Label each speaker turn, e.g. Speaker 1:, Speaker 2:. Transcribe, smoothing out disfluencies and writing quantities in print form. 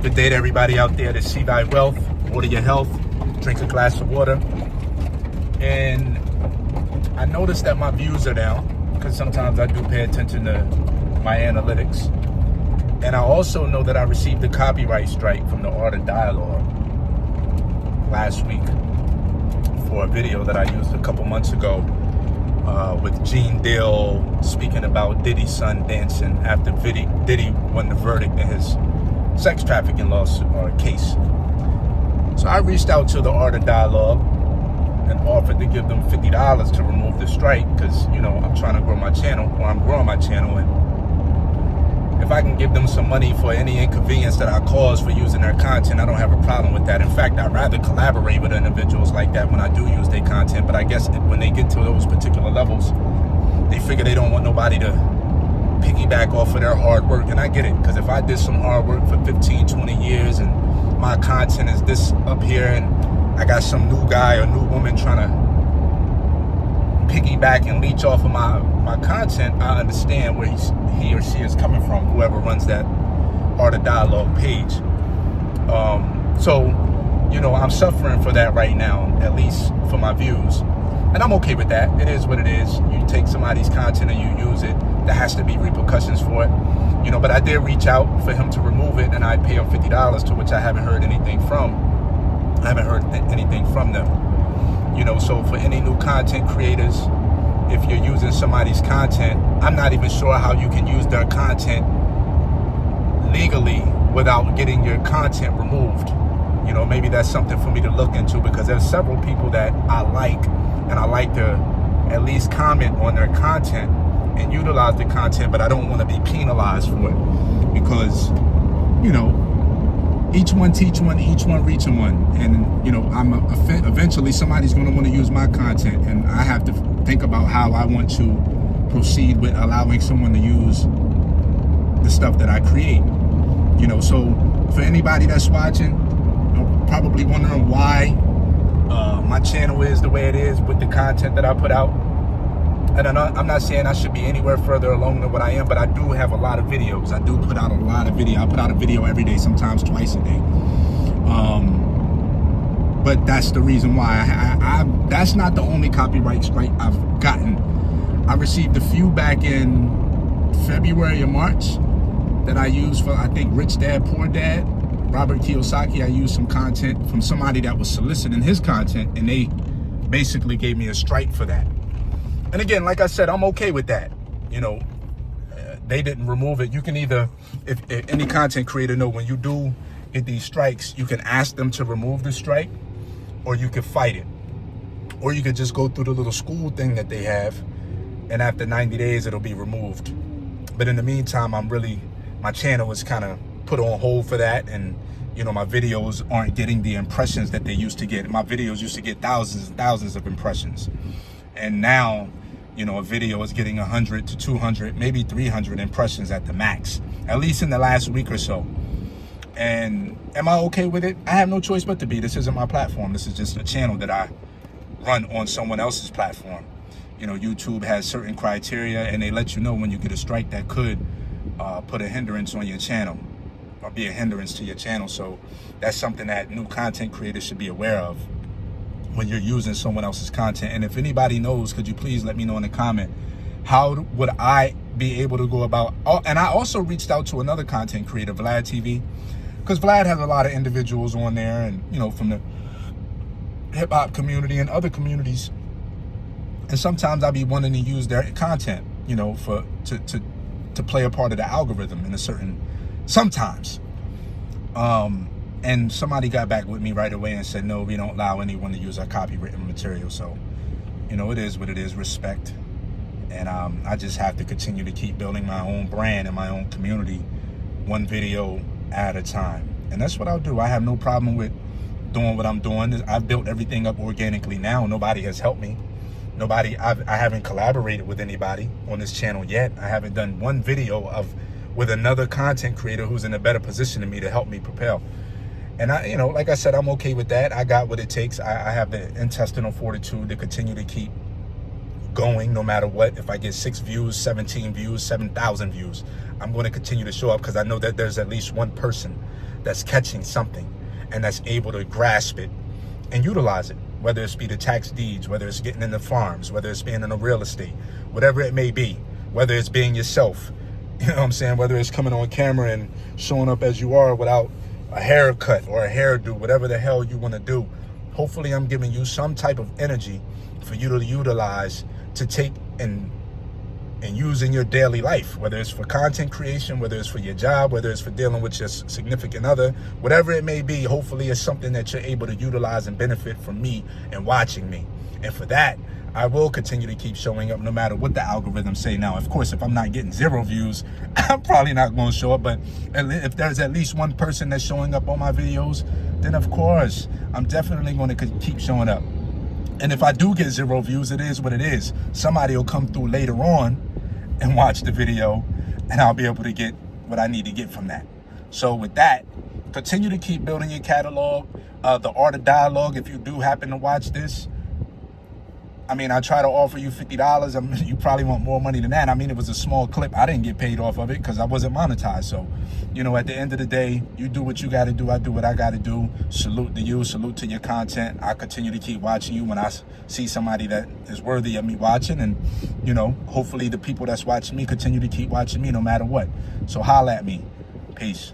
Speaker 1: Good day to everybody out there. To see thy wealth, water your health, drink a glass of water. And I noticed that my views are down because sometimes I do pay attention to my analytics. And I also know that I received a copyright strike from the Art of Dialogue last week for a video that I used a couple months ago with Gene Deal speaking about Diddy's son dancing after Diddy won the verdict in his sex trafficking lawsuit or case. So I reached out to the Art of Dialogue and offered to give them $50 to remove the strike because, you know, I'm trying to grow my channel, or I'm growing my channel, and if I can give them some money for any inconvenience that I cause for using their content, I don't have a problem with that. In fact, I'd rather collaborate with individuals like that when I do use their content, but I guess when they get to those particular levels, they figure they don't want nobody to piggyback off of their hard work. And I get it, because if I did some hard work for 15, 20 years and my content is this up here and I got some new guy or new woman trying to piggyback and leech off of my content, I understand where he or she is coming from, whoever runs that Art of Dialogue page. So, you know, I'm suffering for that right now, at least for my views. And I'm okay with that. It is what it is. You take somebody's content and you use it, there has to be repercussions for it. You know, but I did reach out for him to remove it, and I pay him $50, to which I haven't heard anything from. I haven't heard anything from them. You know, so for any new content creators, if you're using somebody's content, I'm not even sure how you can use their content legally without getting your content removed. You know, maybe that's something for me to look into, because there's several people that I like, and I like to at least comment on their content and utilize the content, but I don't want to be penalized for it, because, you know, each one teach one, each one reach one. And, you know, eventually somebody's going to want to use my content, and I have to think about how I want to proceed with allowing someone to use the stuff that I create. You know, so for anybody that's watching, you're probably wondering why my channel is the way it is with the content that I put out. And I'm not saying I should be anywhere further along than what I am, but I do have a lot of videos. I do put out a lot of video. I put out a video every day, sometimes twice a day. But that's the reason why that's not the only copyright strike I've gotten. I received a few back in February or March that I used for, I think, Rich Dad, Poor Dad, Robert Kiyosaki. I used some content from somebody that was soliciting his content, and they basically gave me a strike for that. And again, like I said, I'm okay with that. You know, they didn't remove it. You can either, if any content creator know, when you do get these strikes, you can ask them to remove the strike, or you could fight it. Or you could just go through the little school thing that they have, and after 90 days, it'll be removed. But in the meantime, my channel is kind of put on hold for that. And, you know, my videos aren't getting the impressions that they used to get. My videos used to get thousands and thousands of impressions. And now, you know, a video is getting 100 to 200, maybe 300 impressions at the max, at least in the last week or so. And am I okay with it? I have no choice but to be. This isn't my platform. This is just a channel that I run on someone else's platform. You know, YouTube has certain criteria, and they let you know when you get a strike that could put a hindrance on your channel, or be a hindrance to your channel. So that's something that new content creators should be aware of when you're using someone else's content. And if anybody knows, could you please let me know in the comment, how would I be able to go about, and I also reached out to another content creator, Vlad TV, because Vlad has a lot of individuals on there, and, you know, from the hip hop community and other communities. And sometimes I'll be wanting to use their content, you know, to play a part of the algorithm in a certain, sometimes. And somebody got back with me right away and said, no, we don't allow anyone to use our copywritten material. So, you know, it is what it is, respect. And I just have to continue to keep building my own brand and my own community, one video at a time. And that's what I'll do. I have no problem with doing what I'm doing. I've built everything up organically now. Nobody has helped me. I haven't collaborated with anybody on this channel yet. I haven't done one video with another content creator who's in a better position than me to help me propel. And you know, like I said, I'm okay with that. I got what it takes. I have the intestinal fortitude to continue to keep going no matter what. If I get 6 views, 17 views, 7,000 views, I'm going to continue to show up, because I know that there's at least one person that's catching something and that's able to grasp it and utilize it, whether it's be the tax deeds, whether it's getting into farms, whether it's being in the real estate, whatever it may be, whether it's being yourself, you know what I'm saying, whether it's coming on camera and showing up as you are without a haircut or a hairdo, whatever the hell you want to do. Hopefully I'm giving you some type of energy for you to utilize to take and use in your daily life, whether it's for content creation, whether it's for your job, whether it's for dealing with your significant other, whatever it may be. Hopefully it's something that you're able to utilize and benefit from me and watching me. And for that, I will continue to keep showing up no matter what the algorithms say. Now, of course, if I'm not getting 0 views, I'm probably not going to show up. But if there's at least one person that's showing up on my videos, then of course, I'm definitely going to keep showing up. And if I do get 0 views, it is what it is. Somebody will come through later on and watch the video, and I'll be able to get what I need to get from that. So with that, continue to keep building your catalog. The Art of Dialogue, if you do happen to watch this, I mean, I try to offer you $50. I mean, you probably want more money than that. I mean, it was a small clip. I didn't get paid off of it because I wasn't monetized. So, you know, at the end of the day, you do what you got to do. I do what I got to do. Salute to you. Salute to your content. I continue to keep watching you when I see somebody that is worthy of me watching. And, you know, hopefully the people that's watching me continue to keep watching me no matter what. So holla at me. Peace.